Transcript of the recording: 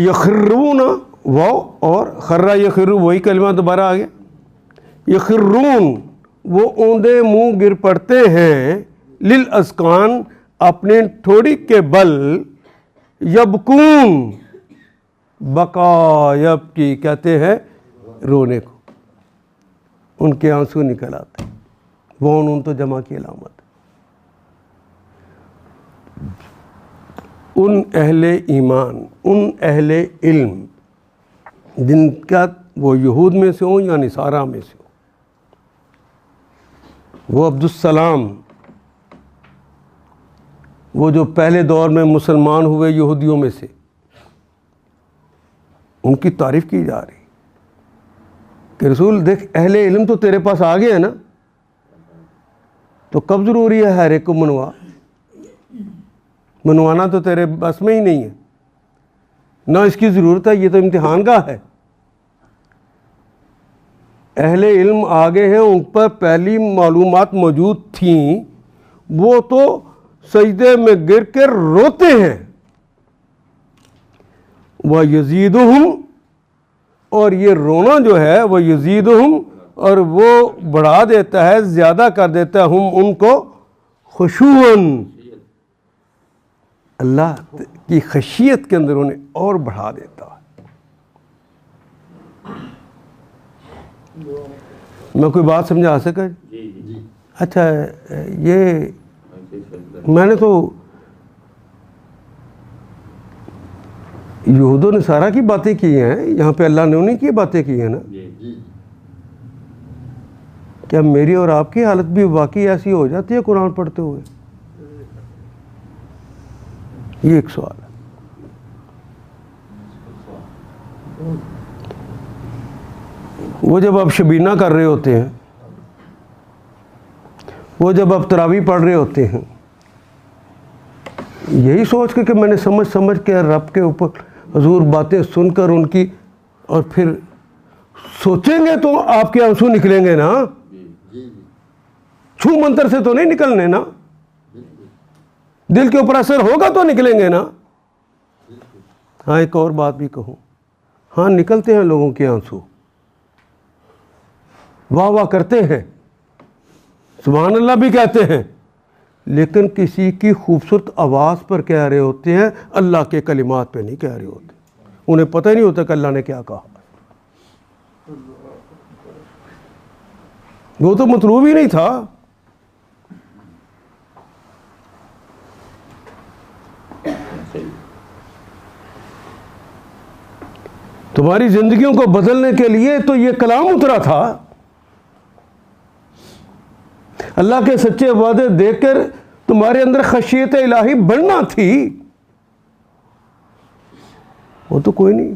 यखिरून वाव और खर्रा यखिरू वही कलमा दोबारा आ गया। यखिरून वो औंधे मुंह गिर पड़ते हैं, लिल अस्कान अपने ठोड़ी के बल, यबकून बका यब की कहते हैं रोने को, उनके आंसू निकल आते। वो उन तो जमा की अलामत। उन अहले ईमान, उन अहले इल्म जिनका वो यहूद में से हो या निसारा में से हो, वो अब्दुस्सलाम, वो जो पहले दौर में मुसलमान हुए यहूदियों में से, उनकी तारीफ की जा रही कि रसूल देख अहले इल्म तो तेरे पास आ गए हैं ना, तो कब ज़रूरी है हर एक को मनवाना तो तेरे बस में ही नहीं है ना, इसकी ज़रूरत है, ये तो इम्तिहान का है। अहले इल्म आगे हैं, उन पर पहली मालूमात मौजूद थीं, वो तो सजदे में गिर कर रोते हैं। वह यजीदुहुम, और ये रोना जो है वह यजीदुहुम, और वो बढ़ा देता है, ज़्यादा कर देता है हम उनको, खुशूअन, अल्लाह की खशियत के अंदर उन्हें और बढ़ा देता है। मैं कोई बात समझा सका? अच्छा, ये मैंने तो यहूदो नसारा की बातें की हैं, यहाँ पे अल्लाह ने उन्हीं की बातें की हैं ना। क्या मेरी और आपकी हालत भी वाकई ऐसी हो जाती है कुरान पढ़ते हुए? ये एक सवाल है। वो जब आप शबीना कर रहे होते हैं, वो जब आप तरावी पढ़ रहे होते हैं, यही सोच के कि मैंने समझ के रब के ऊपर हुजूर बातें सुनकर उनकी, और फिर सोचेंगे तो आपके आंसू निकलेंगे ना, छू मंतर से तो नहीं निकलने ना, दिल के ऊपर असर होगा तो निकलेंगे ना। हाँ, एक और बात भी कहूँ, हाँ निकलते हैं लोगों के आंसू, वाह वाह करते हैं, सुभान अल्लाह भी कहते हैं, लेकिन किसी की खूबसूरत आवाज़ पर कह रहे होते हैं, अल्लाह के कलिमात पे नहीं कह रहे होते। उन्हें पता ही नहीं होता कि अल्लाह ने क्या कहा। वो तो मतलूब ही नहीं था। तुम्हारी जिंदगियों को बदलने के लिए तो ये कलाम उतरा था। अल्लाह के सच्चे वादे देखकर तुम्हारे अंदर खशियत इलाही बढ़ना थी, वो तो कोई नहीं।